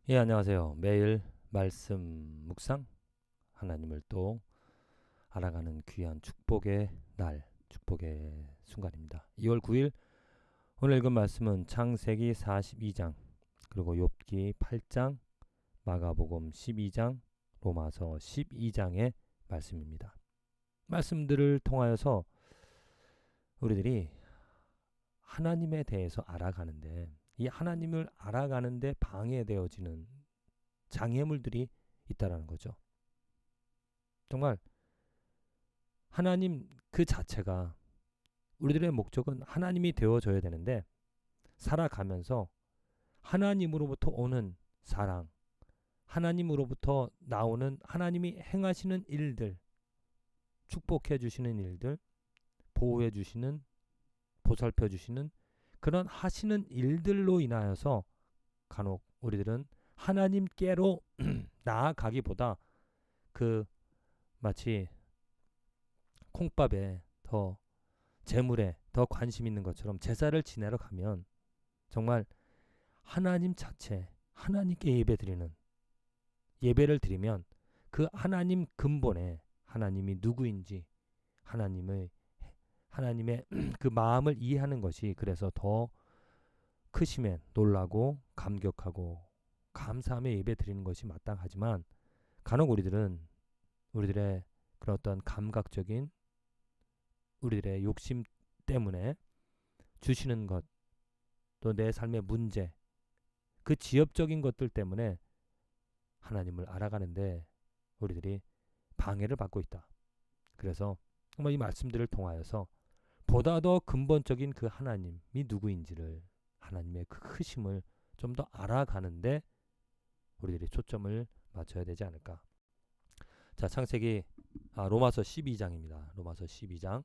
예, 안녕하세요. 매일 말씀 묵상 하나님을 또 알아가는 귀한 축복의 날, 축복의 순간입니다. 2월 9일 오늘 읽은 말씀은 창세기 42장, 그리고 욥기 8장, 마가복음 12장, 로마서 12장의 말씀입니다. 말씀들을 통하여서 우리들이 하나님에 대해서 알아가는데, 이 하나님을 알아가는데 방해되어지는 장애물들이 있다라는 거죠. 정말 하나님 그 자체가, 우리들의 목적은 하나님이 되어줘야 되는데, 살아가면서 하나님으로부터 오는 사랑, 하나님으로부터 나오는 하나님이 행하시는 일들, 축복해 주시는 일들, 보호해 주시는, 보살펴 주시는 그런 하시는 일들로 인하여서 간혹 우리들은 하나님께로 나아가기보다 그 마치 콩밥에 더, 재물에 더 관심 있는 것처럼 제사를 지내러 가면 정말 하나님 자체, 하나님께 예배를 드리면 그 하나님 근본에 하나님이 누구인지, 하나님의 하나님의 그 마음을 이해하는 것이, 그래서 더 크심에 놀라고 감격하고 감사하며 예배 드리는 것이 마땅하지만, 간혹 우리들의 그런 어떤 감각적인 우리들의 욕심 때문에 주시는 것, 또 내 삶의 문제, 그 지엽적인 것들 때문에 하나님을 알아가는데 우리들이 방해를 받고 있다. 그래서 정말 이 말씀들을 통하여서 보다 더 근본적인 그 하나님이 누구인지를, 하나님의 그 크심을 좀 더 알아가는데 우리들이 초점을 맞춰야 되지 않을까. 자, 창세기 로마서 12장입니다. 로마서 12장.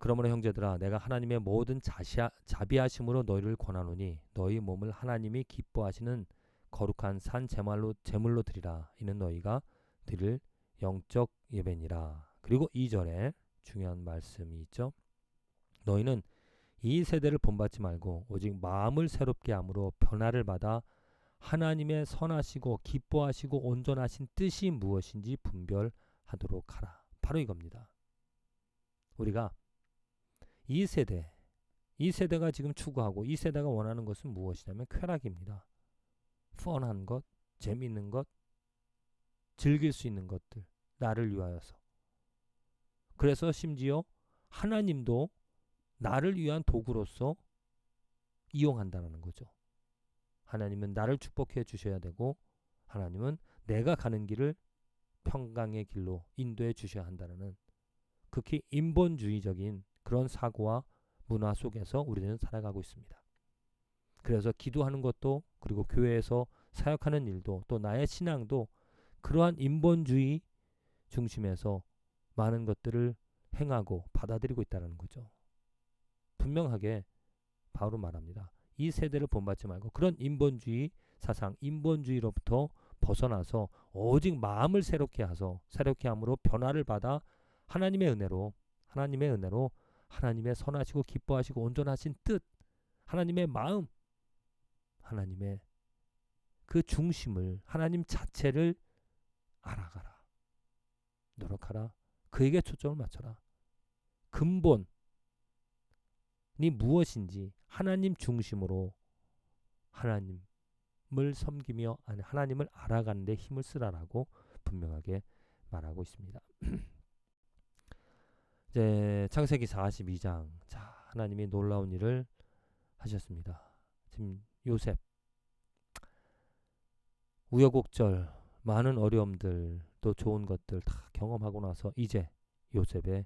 그러므로 형제들아, 내가 하나님의 모든 자비하심으로 너희를 권하노니 너희 몸을 하나님이 기뻐하시는 거룩한 산 제물로 드리라. 이는 너희가 드릴 영적 예배니라. 그리고 2절에 중요한 말씀이 있죠. 너희는 이 세대를 본받지 말고 오직 마음을 새롭게 함으로 변화를 받아 하나님의 선하시고 기뻐하시고 온전하신 뜻이 무엇인지 분별하도록 하라. 바로 이겁니다. 우리가 이 세대가 지금 추구하고 이 세대가 원하는 것은 무엇이냐면 쾌락입니다. 펀한 것, 재미있는 것, 즐길 수 있는 것들, 나를 위하여서. 그래서 심지어 하나님도 나를 위한 도구로서 이용한다는 거죠. 하나님은 나를 축복해 주셔야 되고, 하나님은 내가 가는 길을 평강의 길로 인도해 주셔야 한다는 극히 인본주의적인 그런 사고와 문화 속에서 우리는 살아가고 있습니다. 그래서 기도하는 것도, 그리고 교회에서 사역하는 일도, 또 나의 신앙도 그러한 인본주의 중심에서 많은 것들을 행하고 받아들이고 있다는 거죠. 분명하게 바로 말합니다. 이 세대를 본받지 말고 그런 인본주의 사상, 인본주의로부터 벗어나서 오직 마음을 새롭게 함으로 변화를 받아 하나님의 은혜로 하나님의 선하시고 기뻐하시고 온전하신 뜻, 하나님의 마음, 하나님의 그 중심을, 하나님 자체를 알아가라. 노력하라. 그에게 초점을 맞춰라. 근본이 무엇인지 하나님 중심으로 하나님을 섬기며 하나님을 알아가는 데 힘을 쓰라라고 분명하게 말하고 있습니다. 이제 창세기 42장. 자, 하나님이 놀라운 일을 하셨습니다. 지금 요셉, 우여곡절, 많은 어려움들, 또 좋은 것들 다 경험하고 나서 이제 요셉의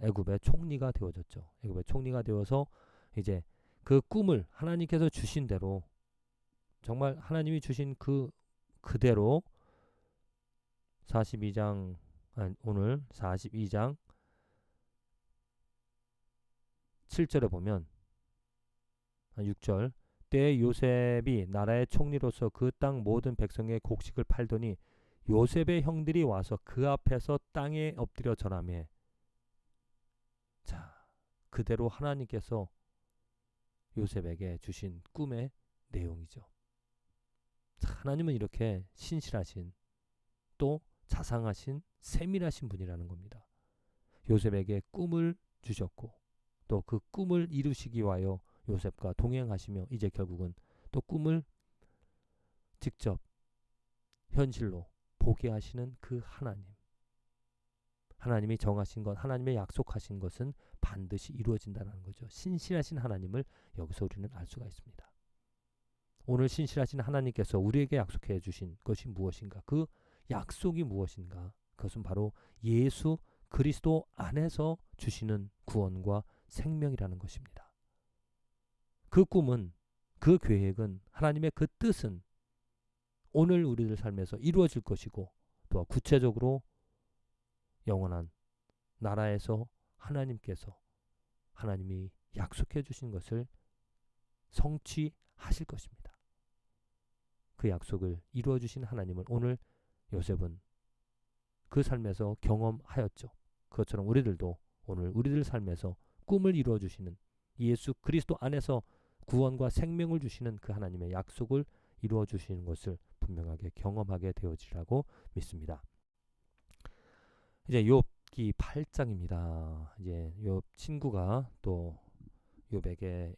애굽의 총리가 되어졌죠. 애굽의 총리가 되어서 이제 그 꿈을 하나님께서 주신 대로, 정말 하나님이 주신 그대로 42장, 오늘 42장 7절에 보면, 6절, 때에 요셉이 나라의 총리로서 그 땅 모든 백성의 곡식을 팔더니 요셉의 형들이 와서 그 앞에서 땅에 엎드려 절하며. 자, 그대로 하나님께서 요셉에게 주신 꿈의 내용이죠. 하나님은 이렇게 신실하신, 또 자상하신, 세밀하신 분이라는 겁니다. 요셉에게 꿈을 주셨고 또 그 꿈을 이루시기 위하여 요셉과 동행하시며 이제 결국은 또 꿈을 직접 현실로 보게 하시는 그 하나님. 하나님이 정하신 것, 하나님의 약속하신 것은 반드시 이루어진다는 거죠. 신실하신 하나님을 여기서 우리는 알 수가 있습니다. 오늘 신실하신 하나님께서 우리에게 약속해 주신 것이 무엇인가? 그 약속이 무엇인가? 그것은 바로 예수 그리스도 안에서 주시는 구원과 생명이라는 것입니다. 그 꿈은, 그 계획은, 하나님의 그 뜻은 오늘 우리들 삶에서 이루어질 것이고 또 구체적으로 영원한 나라에서 하나님이 약속해 주신 것을 성취하실 것입니다. 그 약속을 이루어 주신 하나님을 오늘 요셉은 그 삶에서 경험하였죠. 그것처럼 우리들도 오늘 우리들 삶에서 꿈을 이루어 주시는 예수 그리스도 안에서 구원과 생명을 주시는 그 하나님의 약속을 이루어 주시는 것을 분명하게 경험하게 되어지라고 믿습니다. 이제 욥기 8장입니다. 이제 욥 친구가 또 욥에게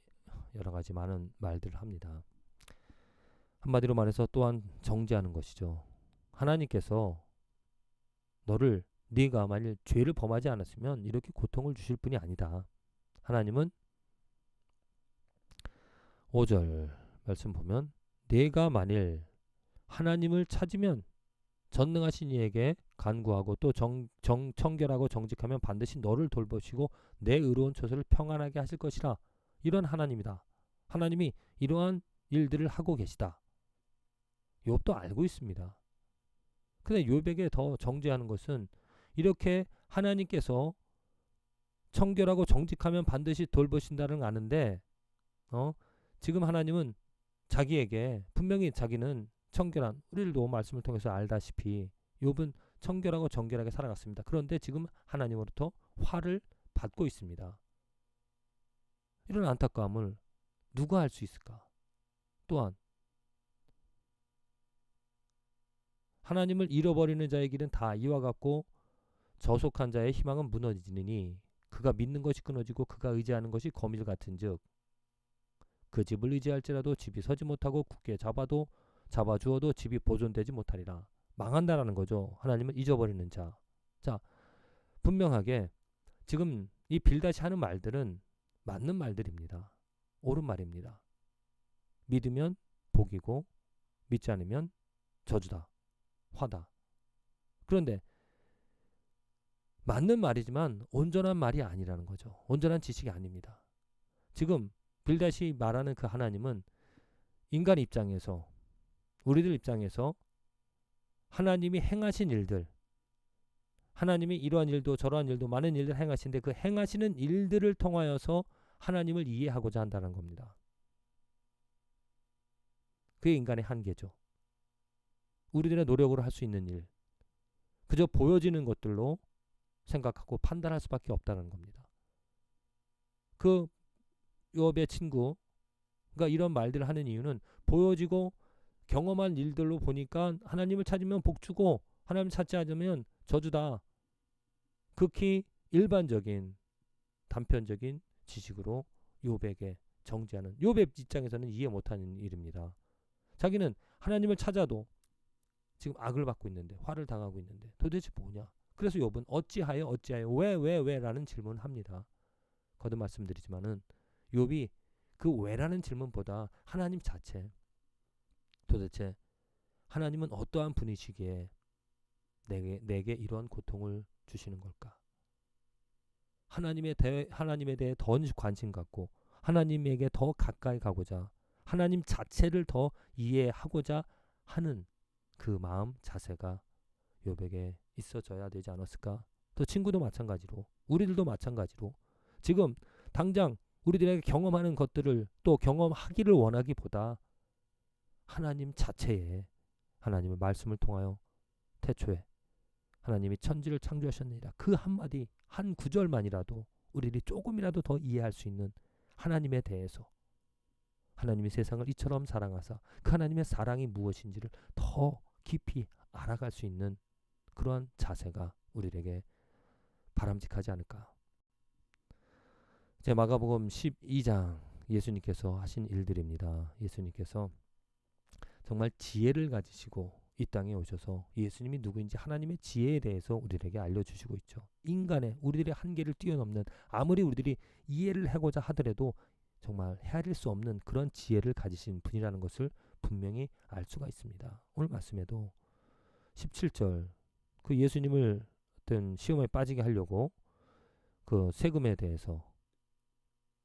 여러 가지 많은 말들을 합니다. 한마디로 말해서 또한 정죄하는 것이죠. 하나님께서 너를, 네가 만일 죄를 범하지 않았으면 이렇게 고통을 주실 분이 아니다. 하나님은 5절 말씀 보면 네가 만일 하나님을 찾으면 전능하신 이에게 간구하고 또 청결하고 정직하면 반드시 너를 돌보시고 내 의로운 처소를 평안하게 하실 것이라. 이런 하나님이다. 하나님이 이러한 일들을 하고 계시다. 욥도 알고 있습니다. 근데 욥에게 더 정죄하는 것은 이렇게 하나님께서 청결하고 정직하면 반드시 돌보신다는 걸 아는데 지금 하나님은 자기에게 분명히 자기는 청결한, 우리들도 말씀을 통해서 알다시피 욥은 청결하고 정결하게 살아갔습니다. 그런데 지금 하나님으로부터 화를 받고 있습니다. 이런 안타까움을 누가 할 수 있을까? 또한 하나님을 잃어버리는 자의 길은 다 이와 같고 저속한 자의 희망은 무너지느니 그가 믿는 것이 끊어지고 그가 의지하는 것이 거밀 같은즉 그 집을 의지할지라도 집이 서지 못하고 굳게 잡아주어도 집이 보존되지 못하리라. 망한다라는 거죠. 하나님을 잊어버리는 자. 자, 분명하게 지금 이 빌닷이 하는 말들은 맞는 말들입니다. 옳은 말입니다. 믿으면 복이고 믿지 않으면 저주다. 화다. 그런데 맞는 말이지만 온전한 말이 아니라는 거죠. 온전한 지식이 아닙니다. 지금 빌닷이 말하는 그 하나님은 인간 입장에서, 우리들 입장에서 하나님이 행하신 일들, 하나님이 이러한 일도 저러한 일도 많은 일들을 행하시는데 그 행하시는 일들을 통하여서 하나님을 이해하고자 한다는 겁니다. 그게 인간의 한계죠. 우리들의 노력으로 할 수 있는 일, 그저 보여지는 것들로 생각하고 판단할 수밖에 없다는 겁니다. 그 욥의 친구가 이런 말들을 하는 이유는 보여지고 경험한 일들로 보니까 하나님을 찾으면 복주고 하나님 찾지 않으면 저주다. 극히 일반적인 단편적인 지식으로 욥에게 정죄하는, 욥의 입장에서는 이해 못하는 일입니다. 자기는 하나님을 찾아도 지금 악을 받고 있는데, 화를 당하고 있는데 도대체 뭐냐. 그래서 욥은 어찌하여 왜 라는 질문을 합니다. 거듭 말씀드리지만은 욥이 그 왜라는 질문보다 하나님 자체, 도대체 하나님은 어떠한 분이시기에 내게 이러한 고통을 주시는 걸까? 하나님에 대해 더 관심 갖고 하나님에게 더 가까이 가고자, 하나님 자체를 더 이해하고자 하는 그 마음 자세가 욥에게 있어져야 되지 않았을까? 또 친구도 마찬가지로, 우리들도 마찬가지로 지금 당장 우리들에게 경험하는 것들을 또 경험하기를 원하기보다 하나님 자체에, 하나님의 말씀을 통하여 태초에 하나님이 천지를 창조하셨느니라 그 한마디 한 구절만이라도 우리들이 조금이라도 더 이해할 수 있는 하나님에 대해서 하나님이 세상을 이처럼 사랑하사 그 하나님의 사랑이 무엇인지를 더 깊이 알아갈 수 있는 그러한 자세가 우리에게 바람직하지 않을까. 제 마가복음 12장 예수님께서 하신 일들입니다. 예수님께서 정말 지혜를 가지시고 이 땅에 오셔서 예수님이 누구인지 하나님의 지혜에 대해서 우리에게 알려주시고 있죠. 인간의 우리들의 한계를 뛰어넘는 아무리 우리들이 이해를 하고자 하더라도 정말 헤아릴 수 없는 그런 지혜를 가지신 분이라는 것을 분명히 알 수가 있습니다. 오늘 말씀에도 17절 그 예수님을 어떤 시험에 빠지게 하려고 그 세금에 대해서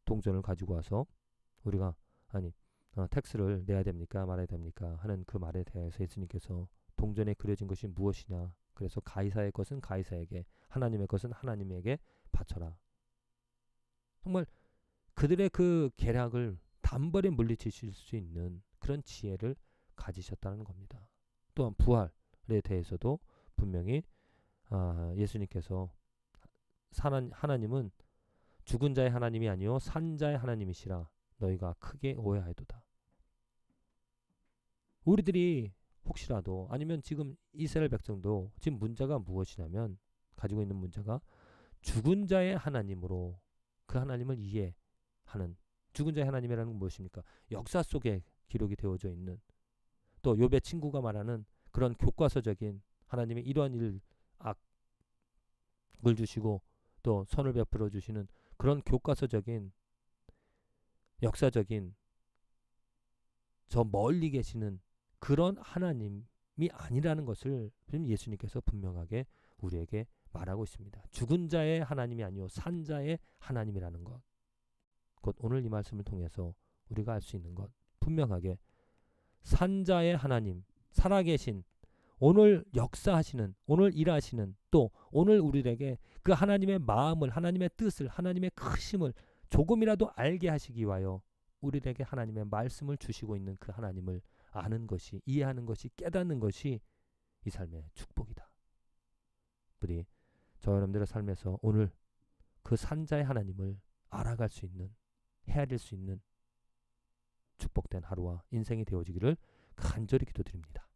동전을 가지고 와서 우리가 텍스를 내야 됩니까 말아야 됩니까 하는 그 말에 대해서 예수님께서 동전에 그려진 것이 무엇이냐, 그래서 가이사의 것은 가이사에게, 하나님의 것은 하나님에게 바쳐라. 정말 그들의 그 계략을 단번에 물리치실 수 있는 그런 지혜를 가지셨다는 겁니다. 또한 부활에 대해서도 분명히 예수님께서 하나님은 죽은 자의 하나님이 아니요 산 자의 하나님이시라 너희가 크게 오해하도다. 우리들이 혹시라도 아니면 지금 이스라엘 백성도 지금 문제가 무엇이냐면 가지고 있는 문제가 죽은 자의 하나님으로 그 하나님을 이해하는, 죽은 자의 하나님이라는 건 무엇입니까? 역사 속에 기록이 되어져 있는, 또 욥의 친구가 말하는 그런 교과서적인 하나님의 이러한 일 악을 주시고 또 선을 베풀어 주시는 그런 교과서적인 역사적인 저 멀리 계시는 그런 하나님이 아니라는 것을 예수님께서 분명하게 우리에게 말하고 있습니다. 죽은 자의 하나님이 아니요 산 자의 하나님이라는 것. 곧 오늘 이 말씀을 통해서 우리가 알 수 있는 것, 분명하게 산 자의 하나님, 살아계신, 오늘 역사하시는, 오늘 일하시는, 또 오늘 우리에게 그 하나님의 마음을, 하나님의 뜻을, 하나님의 크심을 조금이라도 알게 하시기 위하여 우리에게 하나님의 말씀을 주시고 있는 그 하나님을 아는 것이, 이해하는 것이, 깨닫는 것이 이 삶의 축복이다. 우리 저 여러분들의 삶에서 오늘 그 산자의 하나님을 알아갈 수 있는, 헤아릴 수 있는 축복된 하루와 인생이 되어지기를 간절히 기도드립니다.